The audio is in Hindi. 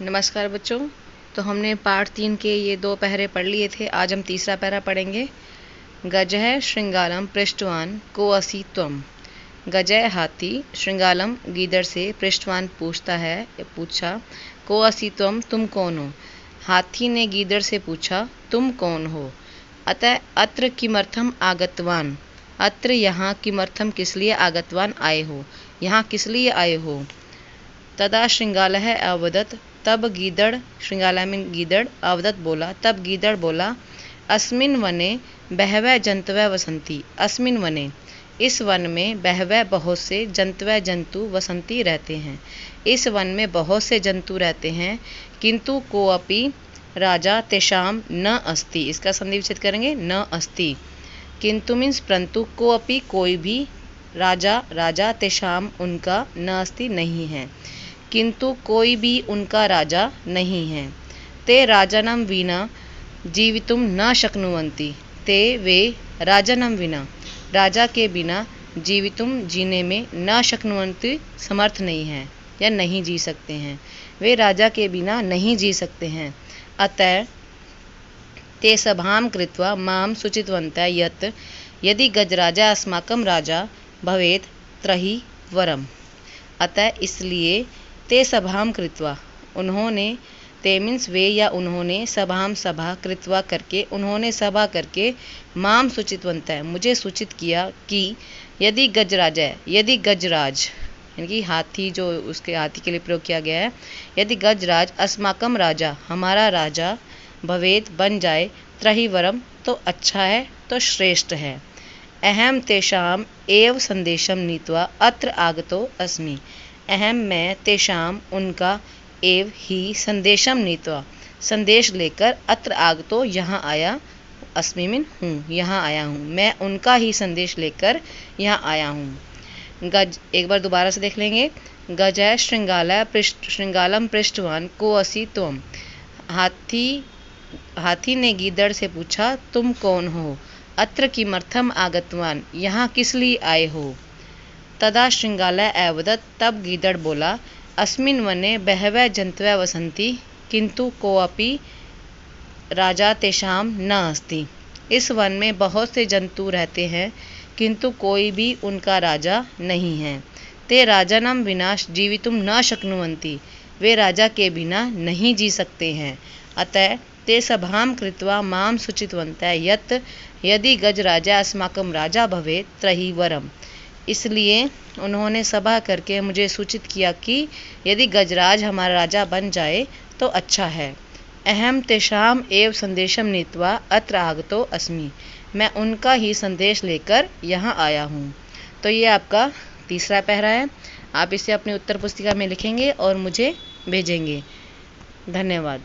नमस्कार बच्चों। तो हमने पाठ 3 के ये 2 पहरे पढ़ लिए थे। आज हम तीसरा पहरा पढ़ेंगे। गजः श्रृंगालम पृष्ठवान को असि त्वम। गजः हाथी, श्रृंगालम गीदड़ से, पृष्ठवान पूछा, को असि त्वम तुम कौन हो। हाथी ने गीदड़ से पूछा, तुम कौन हो। अतः अत्र किमर्थम आगतवान। अत्र यहाँ किमर्थम किस लिए, आगतवान आए हो, यहाँ किस लिए आए हो। तदा श्रृंगालः अवदत्, तब गीदड़, श्रृंगाला में गीदड़, अवदत् बोला, तब गीदड़ बोला, अस्मिन् वने बहवः जन्तवः वसन्ति। अस्मिन् वने, इस वन में, बहवः बहुत से, जन्तवः जंतु, वसन्ति रहते हैं, इस वन में बहुत से जंतु रहते हैं। किंतु कोऽपि राजा तेषाम न अस्ति। इसका संधि विच्छेद करेंगे, न अस्ति। किंतु मीन्स परंतु, कोऽपि कोई भी, राजा तेषाम उनका, न अस्ति नहीं है, किंतु कोई भी उनका राजा नहीं है। ते राजानं विना जीवितुम न शक्नुवन्ति। ते वे राजानं विना, राजा के बिना, जीवितुम जीने में, न शक्नुवन्ति समर्थ नहीं है या नहीं जी सकते हैं। वे राजा के बिना नहीं जी सकते हैं। अतः ते सभां कृत्वा मां सूचितवन्तः यत् यदि गजराजा अस्माकं राजा भवेत् त्रहि वरम्। अतः इसलिए ते सभां कृत्वा, उन्होंने, ते मीन्स वे या उन्होंने, सभां सभा, कृत्वा करके, उन्होंने सभा करके, माम सूचितवन्तः मुझे सूचित किया कि यदि गजराजा, यदि गजराज यानी कि हाथी, जो उसके हाथी के लिए प्रयोग किया गया है, यदि गजराज अस्माकम राजा, हमारा राजा, भवेद बन जाए, त्रहि वरम तो अच्छा है, तो श्रेष्ठ है। अहम तेषाम एव संदेशम नीत्वा अत्र आगतो अस्मि। अहम मैं, तेषाम उनका, एव ही, संदेशम नीत्वा संदेश लेकर, अत्र आगतो यहाँ आया, अस्मि मिन हूँ, यहाँ आया हूँ, मैं उनका ही संदेश लेकर यहाँ आया हूँ। गज, एक बार दोबारा से देख लेंगे। गजः श्रृंगालम पृष्ठवान को असि त्वम। हाथी ने गीदड़ से पूछा, तुम कौन हो। अत्र किमर्थम आगतवान, यहाँ किस लिए आए हो। तदा श्रृंगालः अवदत्, तब गीदड़ बोला, अस्मिन् वने बहवः जन्तवः वसन्ति, किंतु कोऽपि राजा तेषाम न अस्ति। इस वन में बहुत से जंतु रहते हैं, किंतु कोई भी उनका राजा नहीं है। ते राजानं विना जीवितुम न शक्नुवन्ति। वे राजा के बिना नहीं जी सकते हैं। अतः ते सभां कृत्वा मां सूचितवन्तः यत् यदि गजराजा अस्माकं राजा भवेत् त्रहि वरम्। इसलिए उन्होंने सभा करके मुझे सूचित किया कि यदि गजराज हमारा राजा बन जाए तो अच्छा है। अहम तेषाम एव संदेशम नीत्वा अत्र आगतो अस्मि। मैं उनका ही संदेश लेकर यहाँ आया हूँ। तो ये आपका तीसरा पहरा है। आप इसे अपनी उत्तर पुस्तिका में लिखेंगे और मुझे भेजेंगे। धन्यवाद।